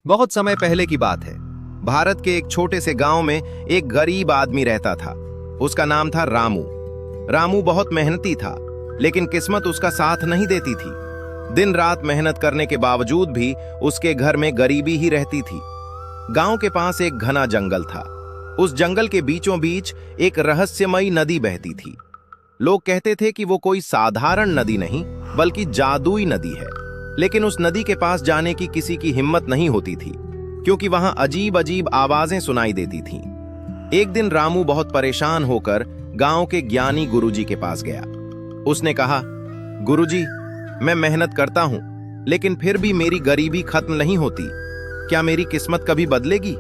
बहुत समय पहले की बात है। भारत के एक छोटे से गांव में एक गरीब आदमी रहता था। उसका नाम था रामू। रामू बहुत मेहनती था, लेकिन किस्मत उसका साथ नहीं देती थी। दिन रात मेहनत करने के बावजूद भी उसके घर में गरीबी ही रहती थी। गांव के पास एक घना जंगल था। उस जंगल के बीचों बीच एक रहस्यमयी नदी बहती थी। लोग कहते थे कि वो कोई साधारण नदी नहीं, बल्कि जादुई नदी है। लेकिन उस नदी के पास जाने की किसी की हिम्मत नहीं होती थी, क्योंकि वहां अजीब अजीब आवाजें सुनाई देती थीं। एक दिन रामू बहुत परेशान होकर गांव के ज्ञानी गुरुजी के पास गया। उसने कहा, गुरुजी, मैं मेहनत करता हूं, लेकिन फिर भी मेरी गरीबी खत्म नहीं होती। क्या मेरी किस्मत कभी बदलेगी?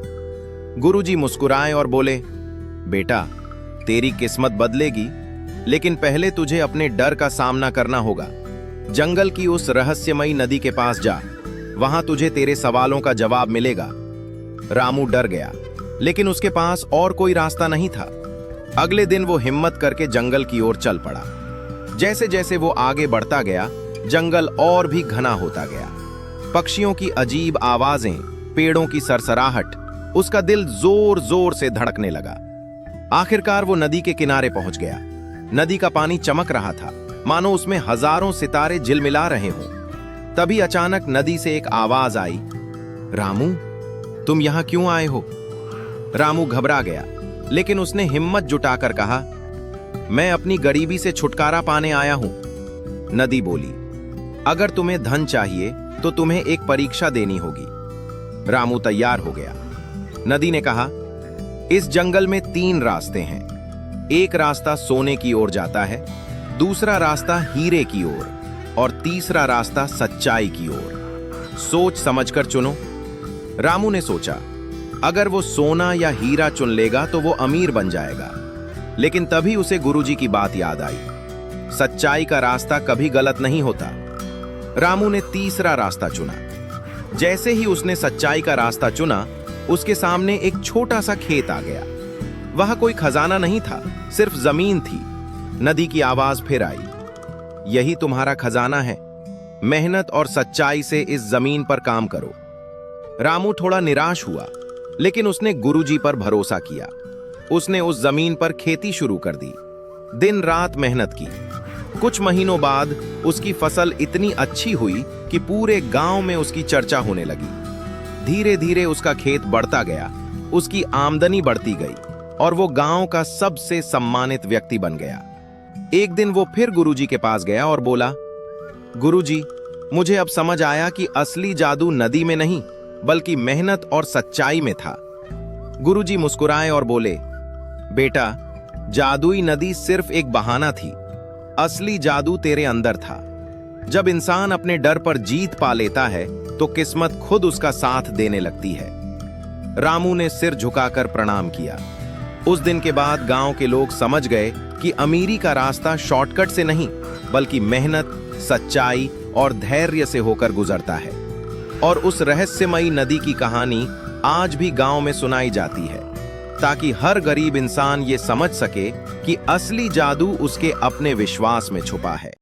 गुरुजी मुस्कुराए और बोले, बेटा, तेरी किस्मत बदलेगी, लेकिन पहले तुझे अपने डर का सामना करना होगा। जंगल की उस रहस्यमयी नदी के पास जा, वहां तुझे तेरे सवालों का जवाब मिलेगा। रामू डर गया, लेकिन उसके पास और कोई रास्ता नहीं था। अगले दिन वो हिम्मत करके जंगल की ओर चल पड़ा। जैसे जैसे वो आगे बढ़ता गया, जंगल और भी घना होता गया। पक्षियों की अजीब आवाजें, पेड़ों की सरसराहट, उसका दिल जोर जोर से धड़कने लगा। आखिरकार वो नदी के किनारे पहुंच गया। नदी का पानी चमक रहा था, मानो उसमें हजारों सितारे झिलमिला रहे हों। तभी अचानक नदी से एक आवाज आई, रामू, तुम यहां क्यों आए हो? रामू घबरा गया, लेकिन उसने हिम्मत जुटाकर कहा, मैं अपनी गरीबी से छुटकारा पाने आया हूं। नदी बोली, अगर तुम्हें धन चाहिए तो तुम्हें एक परीक्षा देनी होगी। रामू तैयार हो गया। नदी ने कहा, इस जंगल में 3 रास्ते हैं। एक रास्ता सोने की ओर जाता है, दूसरा रास्ता हीरे की ओर, और तीसरा रास्ता सच्चाई की ओर। सोच समझकर चुनो। रामू ने सोचा, अगर वो सोना या हीरा चुन लेगा तो वो अमीर बन जाएगा। लेकिन तभी उसे गुरुजी की बात याद आई, सच्चाई का रास्ता कभी गलत नहीं होता। रामू ने तीसरा रास्ता चुना। जैसे ही उसने सच्चाई का रास्ता चुना, उसके सामने एक छोटा सा खेत आ गया। वहां कोई खजाना नहीं था, सिर्फ जमीन थी। नदी की आवाज फिर आई, यही तुम्हारा खजाना है। मेहनत और सच्चाई से इस जमीन पर काम करो। रामू थोड़ा निराश हुआ, लेकिन उसने गुरुजी पर भरोसा किया। उसने उस जमीन पर खेती शुरू कर दी। दिन रात मेहनत की। कुछ महीनों बाद उसकी फसल इतनी अच्छी हुई कि पूरे गांव में उसकी चर्चा होने लगी। धीरे धीरे उसका खेत बढ़ता गया, उसकी आमदनी बढ़ती गई और वो गांव का सबसे सम्मानित व्यक्ति बन गया। एक दिन वो फिर गुरुजी के पास गया और बोला, गुरुजी, मुझे अब समझ आया कि असली जादू नदी में नहीं, बल्कि मेहनत और सच्चाई में था। गुरुजी मुस्कुराए और बोले, बेटा, जादुई नदी सिर्फ एक बहाना थी, असली जादू तेरे अंदर था। जब इंसान अपने डर पर जीत पा लेता है तो किस्मत खुद उसका साथ देने लगती है। रामू ने सिर झुकाकर प्रणाम किया। उस दिन के बाद गांव के लोग समझ गए कि अमीरी का रास्ता शॉर्टकट से नहीं, बल्कि मेहनत, सच्चाई और धैर्य से होकर गुजरता है। और उस रहस्यमयी नदी की कहानी आज भी गांव में सुनाई जाती है, ताकि हर गरीब इंसान ये समझ सके कि असली जादू उसके अपने विश्वास में छुपा है।